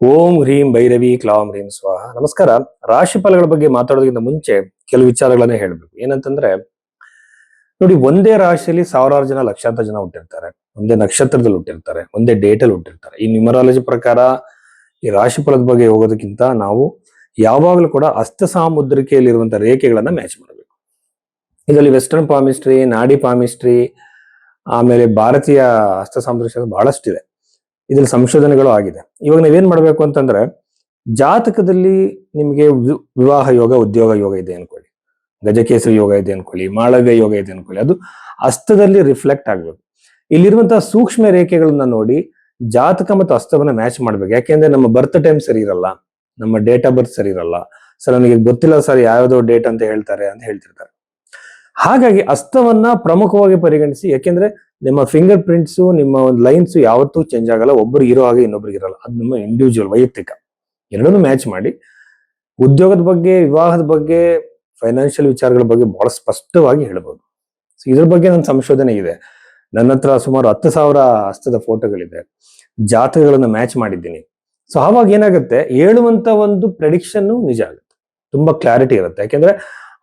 ಓಂ ಹ್ರೀಂ ಭೈರವಿ ಕ್ಲಾಂ ಹ್ರೀಂ ಸ್ವಾಹ. ನಮಸ್ಕಾರ. ರಾಶಿ ಫಲಗಳ ಬಗ್ಗೆ ಮಾತಾಡೋದಕ್ಕಿಂತ ಮುಂಚೆ ಕೆಲವು ವಿಚಾರಗಳನ್ನ ಹೇಳ್ಬೇಕು. ಏನಂತಂದ್ರೆ ನೋಡಿ, ಒಂದೇ ರಾಶಿಯಲ್ಲಿ ಸಾವಿರಾರು ಜನ, ಲಕ್ಷಾಂತರ ಜನ ಹುಟ್ಟಿರ್ತಾರೆ. ಒಂದೇ ನಕ್ಷತ್ರದಲ್ಲಿ ಹುಟ್ಟಿರ್ತಾರೆ, ಒಂದೇ ಡೇಟ್ ಅಲ್ಲಿ ಹುಟ್ಟಿರ್ತಾರೆ. ಈ ನ್ಯೂಮರಾಲಜಿ ಪ್ರಕಾರ ಈ ರಾಶಿ ಫಲದ ಬಗ್ಗೆ ಹೋಗೋದಕ್ಕಿಂತ ನಾವು ಯಾವಾಗಲೂ ಕೂಡ ಹಸ್ತ ಸಾಮುದ್ರಿಕೆಯಲ್ಲಿರುವಂತಹ ರೇಖೆಗಳನ್ನ ಮ್ಯಾಚ್ ಮಾಡಬೇಕು. ಇದರಲ್ಲಿ ವೆಸ್ಟರ್ನ್ ಪಾಮಿಸ್ಟ್ರಿ, ನಾಡಿ ಪಾಮಿಸ್ಟ್ರಿ, ಆಮೇಲೆ ಭಾರತೀಯ ಹಸ್ತ ಸಾಮುದ್ರಿಕ ಬಹಳಷ್ಟಿದೆ. ಇದ್ರಲ್ಲಿ ಸಂಶೋಧನೆಗಳು ಆಗಿದೆ. ಇವಾಗ ನೀವೇನ್ ಮಾಡ್ಬೇಕು ಅಂತಂದ್ರೆ, ಜಾತಕದಲ್ಲಿ ನಿಮಗೆ ವಿವಾಹ ಯೋಗ, ಉದ್ಯೋಗ ಯೋಗ ಇದೆ ಅನ್ಕೊಳ್ಳಿ, ಗಜಕೇಸರಿ ಯೋಗ ಇದೆ ಅನ್ಕೊಳ್ಳಿ, ಮಾಳವ್ಯ ಯೋಗ ಇದೆ ಅನ್ಕೊಳ್ಳಿ, ಅದು ಹಸ್ತದಲ್ಲಿ ರಿಫ್ಲೆಕ್ಟ್ ಆಗ್ಬೇಕು. ಇಲ್ಲಿರುವಂತಹ ಸೂಕ್ಷ್ಮ ರೇಖೆಗಳನ್ನ ನೋಡಿ ಜಾತಕ ಮತ್ತು ಹಸ್ತವನ್ನ ಮ್ಯಾಚ್ ಮಾಡ್ಬೇಕು. ಯಾಕೆಂದ್ರೆ ನಮ್ಮ ಬರ್ತ್ ಟೈಮ್ ಸರಿ ಇರಲ್ಲ, ನಮ್ಮ ಡೇಟ್ ಆಫ್ ಬರ್ತ್ ಸರಿ ಇರಲ್ಲ. ಸರ್ ನನಗೆ ಗೊತ್ತಿಲ್ಲ ಸರ್ ಯಾವ್ದೋ ಡೇಟ್ ಅಂತ ಹೇಳ್ತಾರೆ ಅಂತ ಹೇಳ್ತಿರ್ತಾರೆ. ಹಾಗಾಗಿ ಹಸ್ತವನ್ನ ಪ್ರಮುಖವಾಗಿ ಪರಿಗಣಿಸಿ. ಯಾಕೆಂದ್ರೆ ನಿಮ್ಮ ಫಿಂಗರ್ ಪ್ರಿಂಟ್ಸ್, ನಿಮ್ಮ ಒಂದು ಲೈನ್ಸ್ ಯಾವತ್ತೂ ಚೇಂಜ್ ಆಗಲ್ಲ. ಒಬ್ರು ಇರೋ ಹಾಗೆ ಇನ್ನೊಬ್ರಿಗೆ ಇರಲ್ಲ. ಅದು ನಿಮ್ಮ ಇಂಡಿವಿಜುವಲ್, ವೈಯಕ್ತಿಕ. ಎರಡನ್ನೂ ಮ್ಯಾಚ್ ಮಾಡಿ ಉದ್ಯೋಗದ ಬಗ್ಗೆ, ವಿವಾಹದ ಬಗ್ಗೆ, ಫೈನಾನ್ಷಿಯಲ್ ವಿಚಾರಗಳ ಬಗ್ಗೆ ಬಹಳ ಸ್ಪಷ್ಟವಾಗಿ ಹೇಳ್ಬೋದು. ಇದ್ರ ಬಗ್ಗೆ ನನ್ನ ಸಂಶೋಧನೆ ಇದೆ. ನನ್ನ ಹತ್ರ ಸುಮಾರು 10,000 ಹಸ್ತದ ಫೋಟೋಗಳಿದೆ, ಜಾತಕಗಳನ್ನ ಮ್ಯಾಚ್ ಮಾಡಿದ್ದೀನಿ. ಸೊ ಆವಾಗ ಏನಾಗುತ್ತೆ, ಹೇಳುವಂತ ಒಂದು ಪ್ರೆಡಿಕ್ಷನ್ ನಿಜ ಆಗುತ್ತೆ, ತುಂಬಾ ಕ್ಲಾರಿಟಿ ಇರುತ್ತೆ. ಯಾಕೆಂದ್ರೆ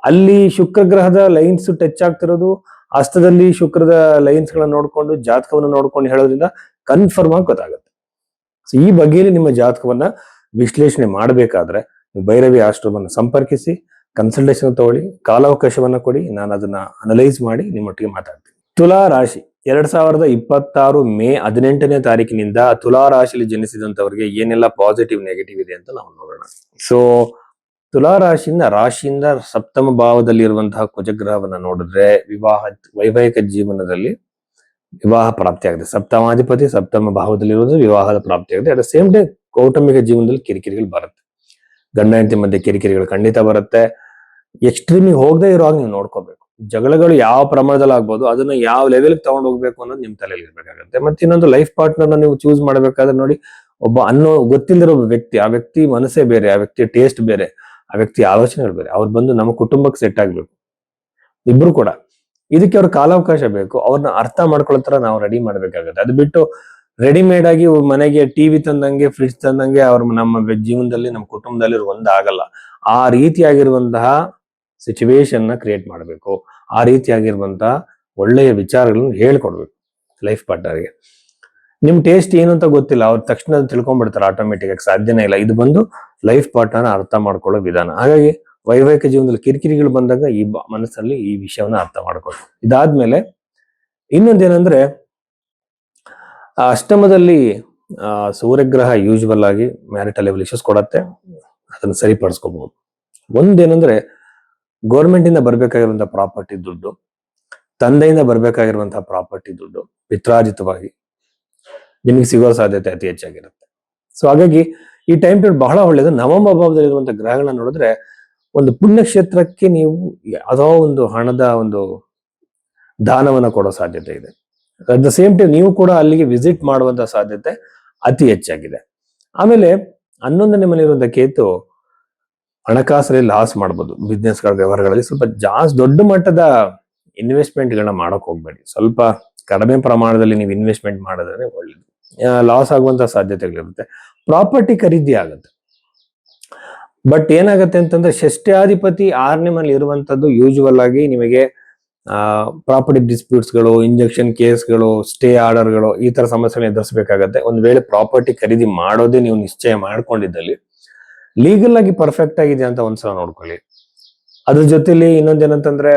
ಅಲ್ಲಿ ಶುಕ್ರ ಗ್ರಹದ ಲೈನ್ಸ್ ಟಚ್ ಆಗ್ತಿರೋದು, ಹಸ್ತದಲ್ಲಿ ಶುಕ್ರದ ಲೈನ್ಸ್ ಗಳನ್ನ ನೋಡ್ಕೊಂಡು, ಜಾತಕವನ್ನು ನೋಡ್ಕೊಂಡು ಹೇಳೋದ್ರಿಂದ ಕನ್ಫರ್ಮ್ ಆಗಿ ಗೊತ್ತಾಗುತ್ತೆ. ಸೊ ಈ ಬಗೆಯಲ್ಲಿ ನಿಮ್ಮ ಜಾತಕವನ್ನ ವಿಶ್ಲೇಷಣೆ ಮಾಡಬೇಕಾದ್ರೆ ಭೈರವಿ ಆಶ್ರಮವನ್ನು ಸಂಪರ್ಕಿಸಿ, ಕನ್ಸಲ್ಟೇಷನ್ ತಗೊಳ್ಳಿ, ಕಾಲಾವಕಾಶವನ್ನ ಕೊಡಿ. ನಾನು ಅದನ್ನ ಅನಲೈಸ್ ಮಾಡಿ ನಿಮ್ಮೊಟ್ಟಿಗೆ ಮಾತಾಡ್ತೀನಿ. ತುಲಾ ರಾಶಿ 2026 ಮೇ 18ನೇ ತಾರೀಕಿನಿಂದ ತುಲಾ ರಾಶಿಯಲ್ಲಿ ಜನಿಸಿದಂತವರಿಗೆ ಏನೆಲ್ಲ ಪಾಸಿಟಿವ್, ನೆಗೆಟಿವ್ ಇದೆ ಅಂತ ನಾವು ನೋಡೋಣ. ಸೊ ತುಲಾ ರಾಶಿಯಿಂದ ಸಪ್ತಮ ಭಾವದಲ್ಲಿರುವಂತಹ ಕುಜಗ್ರಹವನ್ನ ನೋಡಿದ್ರೆ ವೈವಾಹಿಕ ಜೀವನದಲ್ಲಿ ವಿವಾಹ ಪ್ರಾಪ್ತಿ ಆಗಿದೆ. ಸಪ್ತಮಾಧಿಪತಿ ಸಪ್ತಮ ಭಾವದಲ್ಲಿರುವುದು ವಿವಾಹದ ಪ್ರಾಪ್ತಿ ಆಗಿದೆ. ಅಟ್ ದ ಸೇಮ್ ಟೈಮ್ ಕೌಟುಂಬಿಕ ಜೀವನದಲ್ಲಿ ಕಿರಿಕಿರಿಗಳು ಬರುತ್ತೆ. ಗಂಡ ಹೆಂಡತಿ ಮಧ್ಯೆ ಕಿರಿಕಿರಿಗಳು ಖಂಡಿತ ಬರುತ್ತೆ. ಎಕ್ಸ್ಟ್ರೀಮಿಗೆ ಹೋಗದೆ ಇರೋ ಹಾಗೆ ನೀವು ನೋಡ್ಕೋಬೇಕು. ಜಗಳಗಳು ಯಾವ ಪ್ರಮಾಣದಲ್ಲಿ ಆಗ್ಬೋದು, ಅದನ್ನ ಯಾವ ಲೆವೆಲ್ ತಗೊಂಡು ಹೋಗ್ಬೇಕು ಅನ್ನೋದು ನಿಮ್ ತಲೆಯಲ್ಲಿ ಇರ್ಬೇಕಾಗುತ್ತೆ. ಮತ್ತೆ ಇನ್ನೊಂದು, ಲೈಫ್ ಪಾರ್ಟ್ನರ್ನ ನೀವು ಚೂಸ್ ಮಾಡ್ಬೇಕಾದ್ರೆ ನೋಡಿ, ಒಬ್ಬ ಗೊತ್ತಿಲ್ಲದಿರೋ ವ್ಯಕ್ತಿ, ಆ ವ್ಯಕ್ತಿ ಮನಸ್ಸೇ ಬೇರೆ, ಆ ವ್ಯಕ್ತಿಯ ಟೇಸ್ಟ್ ಬೇರೆ, ಆ ವ್ಯಕ್ತಿ ಆಲೋಚನೆಗಳು ಬೇರೆ. ಅವ್ರು ಬಂದು ನಮ್ಮ ಕುಟುಂಬಕ್ಕೆ ಸೆಟ್ ಆಗ್ಬೇಕು, ಇಬ್ರು ಕೂಡ. ಇದಕ್ಕೆ ಅವ್ರ ಕಾಲಾವಕಾಶ ಬೇಕು. ಅವ್ರನ್ನ ಅರ್ಥ ಮಾಡ್ಕೊಳ್ಳೋ ತರ ನಾವು ರೆಡಿ ಮಾಡ್ಬೇಕಾಗತ್ತೆ. ಅದು ಬಿಟ್ಟು ರೆಡಿಮೇಡ್ ಆಗಿ ಮನೆಗೆ ಟಿವಿ ತಂದಂಗೆ, ಫ್ರಿಡ್ಜ್ ತಂದಂಗೆ ಅವ್ರ ನಮ್ಮ ಜೀವನದಲ್ಲಿ, ನಮ್ಮ ಕುಟುಂಬದಲ್ಲಿ ಒಂದಾಗಲ್ಲ. ಆ ರೀತಿಯಾಗಿರುವಂತಹ ಸಿಚುವೇಶನ್ ನ ಕ್ರಿಯೇಟ್ ಮಾಡಬೇಕು. ಆ ರೀತಿಯಾಗಿರುವಂತಹ ಒಳ್ಳೆಯ ವಿಚಾರಗಳನ್ನು ಹೇಳ್ಕೊಡ್ಬೇಕು ಲೈಫ್ ಪಾರ್ಟ್ನರ್ಗೆ. ನಿಮ್ ಟೇಸ್ಟ್ ಏನು ಅಂತ ಗೊತ್ತಿಲ್ಲ, ಅವ್ರ ತಕ್ಷಣ ತಿಳ್ಕೊಂಡ್ಬಿಡ್ತಾರೆ ಆಟೋಮೆಟಿಕ್ ಆಗಿ. ಸಾಧ್ಯನೇ ಇಲ್ಲ. ಇದು ಬಂದು ಲೈಫ್ ಪಾರ್ಟ್ನರ್ನ ಅರ್ಥ ಮಾಡ್ಕೊಳ್ಳೋ ವಿಧಾನ. ಹಾಗಾಗಿ ವೈವಾಹಿಕ ಜೀವನದಲ್ಲಿ ಕಿರಿಕಿರಿಗಳು ಬಂದಾಗ ಈ ಮನಸ್ಸಲ್ಲಿ ಈ ವಿಷಯವನ್ನ ಅರ್ಥ ಮಾಡ್ಕೊಳ್ಳಿ. ಇದಾದ್ಮೇಲೆ ಇನ್ನೊಂದೇನಂದ್ರೆ, ಅಷ್ಟಮದಲ್ಲಿ ಸೂರ್ಯಗ್ರಹ ಯೂಶುವಲ್ ಆಗಿ ಮ್ಯಾರಿಟಲ್ ಲೆವೆಲ್ ಇಶ್ಯೂಸ್ ಕೊಡತ್ತೆ. ಅದನ್ನ ಸರಿಪಡಿಸ್ಕೋಬಹುದು. ಒಂದೇನಂದ್ರೆ, ಗೌರ್ಮೆಂಟ್ ಇಂದ ಬರ್ಬೇಕಾಗಿರುವಂತಹ ಪ್ರಾಪರ್ಟಿ ದುಡ್ಡು, ತಂದೆಯಿಂದ ಬರ್ಬೇಕಾಗಿರುವಂತಹ ಪ್ರಾಪರ್ಟಿ ದುಡ್ಡು ಪಿತ್ರಾರ್ಜಿತವಾಗಿ ನಿಮಗೆ ಸಿಗೋ ಸಾಧ್ಯತೆ ಅತಿ ಹೆಚ್ಚಾಗಿರುತ್ತೆ. ಸೊ ಹಾಗಾಗಿ ಈ ಟೈಮ್ ಪೀರಿಯಡ್ ಬಹಳ ಒಳ್ಳೇದು. ನವಮ ಭಾವದಲ್ಲಿರುವಂತಹ ಗ್ರಹಗಳನ್ನ ನೋಡಿದ್ರೆ, ಒಂದು ಪುಣ್ಯಕ್ಷೇತ್ರಕ್ಕೆ ನೀವು ಯಾವುದೋ ಒಂದು ಹಣದ ಒಂದು ದಾನವನ್ನ ಕೊಡೋ ಸಾಧ್ಯತೆ ಇದೆ. ಅಟ್ ದ ಸೇಮ್ ಟೈಮ್ ನೀವು ಕೂಡ ಅಲ್ಲಿಗೆ ವಿಸಿಟ್ ಮಾಡುವಂತಹ ಸಾಧ್ಯತೆ ಅತಿ ಹೆಚ್ಚಾಗಿದೆ. ಆಮೇಲೆ 11ನೇ ಮನೆಯಿರುವಂತಹ ಕೇತು ಹಣಕಾಸಲ್ಲಿ ಲಾಸ್ ಮಾಡ್ಬೋದು. ಬಿಸ್ನೆಸ್ ಗಳ ವ್ಯವಹಾರಗಳಲ್ಲಿ ಸ್ವಲ್ಪ ಜಾಸ್ತಿ ದೊಡ್ಡ ಮಟ್ಟದ ಇನ್ವೆಸ್ಟ್ಮೆಂಟ್ ಗಳನ್ನ ಮಾಡಕ್ ಹೋಗ್ಬೇಡಿ. ಸ್ವಲ್ಪ ಕಡಿಮೆ ಪ್ರಮಾಣದಲ್ಲಿ ನೀವು ಇನ್ವೆಸ್ಟ್ಮೆಂಟ್ ಮಾಡಿದ್ರೆ ಒಳ್ಳೇದು. ಲಾಸ್ ಆಗುವಂತಹ ಸಾಧ್ಯತೆಗಳಿರುತ್ತೆ. ಪ್ರಾಪರ್ಟಿ ಖರೀದಿ ಆಗುತ್ತೆ. ಬಟ್ ಏನಾಗುತ್ತೆ ಅಂತಂದ್ರೆ, ಷಷ್ಠ್ಯಾಧಿಪತಿ 6ನೇ ಮನೇಲಿ ಇರುವಂತದ್ದು ಯೂಶುವಲ್ ಆಗಿ ನಿಮಗೆ ಪ್ರಾಪರ್ಟಿ ಡಿಸ್ಪ್ಯೂಟ್ಸ್ಗಳು, ಇಂಜೆಕ್ಷನ್ ಕೇಸ್ಗಳು, ಸ್ಟೇ ಆರ್ಡರ್ಗಳು, ಈ ತರ ಸಮಸ್ಯೆಗಳನ್ನ ಎದುರಿಸಬೇಕಾಗತ್ತೆ. ಒಂದ್ ವೇಳೆ ಪ್ರಾಪರ್ಟಿ ಖರೀದಿ ಮಾಡೋದೇ ನೀವು ನಿಶ್ಚಯ ಮಾಡ್ಕೊಂಡಿದ್ದಲ್ಲಿ ಲೀಗಲ್ ಆಗಿ ಪರ್ಫೆಕ್ಟ್ ಆಗಿದೆ ಅಂತ ಒಂದ್ಸಲ ನೋಡ್ಕೊಳ್ಳಿ. ಅದ್ರ ಜೊತೆಲಿ ಇನ್ನೊಂದೇನಂತಂದ್ರೆ,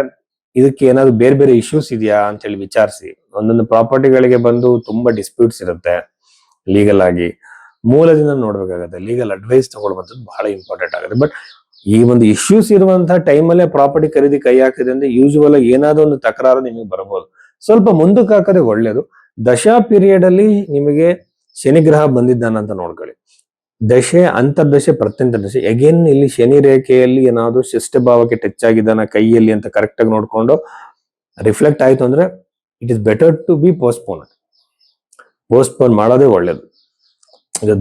ಇದಕ್ಕೆ ಏನಾದ್ರು ಬೇರೆ ಬೇರೆ ಇಶ್ಯೂಸ್ ಇದೆಯಾ ಅಂತ ಹೇಳಿ ವಿಚಾರಿಸಿ. ಒಂದೊಂದು ಪ್ರಾಪರ್ಟಿಗಳಿಗೆ ಬಂದು ತುಂಬಾ ಡಿಸ್ಪ್ಯೂಟ್ಸ್ ಇರುತ್ತೆ. ಲೀಗಲ್ ಆಗಿ ಮೂಲದಿಂದ ನೋಡ್ಬೇಕಾಗತ್ತೆ. ಲೀಗಲ್ ಅಡ್ವೈಸ್ ತಗೊಳ್ಳುವಂಥದ್ದು ಬಹಳ ಇಂಪಾರ್ಟೆಂಟ್ ಆಗುತ್ತೆ. ಬಟ್ ಈ ಒಂದು ಇಶ್ಯೂಸ್ ಇರುವಂತಹ ಟೈಮಲ್ಲೇ ಪ್ರಾಪರ್ಟಿ ಖರೀದಿ ಕೈ ಹಾಕಿದೆ ಅಂದ್ರೆ ಯೂಶುವಲ್ ಆಗಿ ಏನಾದ್ರು ಒಂದು ತಕರಾರು ನಿಮಗೆ ಬರಬಹುದು. ಸ್ವಲ್ಪ ಮುಂದಕ್ಕೆ ಹಾಕೋದೇ ಒಳ್ಳೇದು. ದಶಾ ಪೀರಿಯಡ್ ಅಲ್ಲಿ ನಿಮಗೆ ಶನಿ ಗ್ರಹ ಬಂದಿದ್ದಾನಂತ ನೋಡ್ಕೊಳ್ಳಿ. ದಶೆ, ಅಂತರ್ದಶೆ, ಪ್ರತ್ಯಂತರ್ದಶೆ. ಅಗೇನ್ ಇಲ್ಲಿ ಶನಿ ರೇಖೆಯಲ್ಲಿ ಏನಾದ್ರು ಶಿಷ್ಟ ಭಾವಕ್ಕೆ ಟಚ್ ಆಗಿದ್ದಾನ ಕೈಯಲ್ಲಿ ಅಂತ ಕರೆಕ್ಟ್ ಆಗಿ ನೋಡ್ಕೊಂಡು ರಿಫ್ಲೆಕ್ಟ್ ಆಯ್ತು ಅಂದ್ರೆ it is better to be postpone ಮಾಡೋದೇ ಒಳ್ಳೇದು.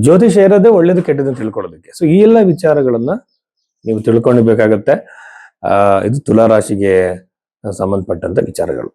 ಜ್ಯೋತಿಷ ಇರೋದೇ ಒಳ್ಳೇದು ಕೆಟ್ಟದನ್ನು ತಿಳ್ಕೊಳ್ಳೋದಕ್ಕೆ. ಸೊ ಈ ಎಲ್ಲ ವಿಚಾರಗಳನ್ನ ನೀವು ತಿಳ್ಕೊಂಡಿರ್ಬೇಕಾಗತ್ತೆ. ಇದು ತುಲಾ ರಾಶಿಗೆ ಸಂಬಂಧಪಟ್ಟಂತ ವಿಚಾರಗಳು.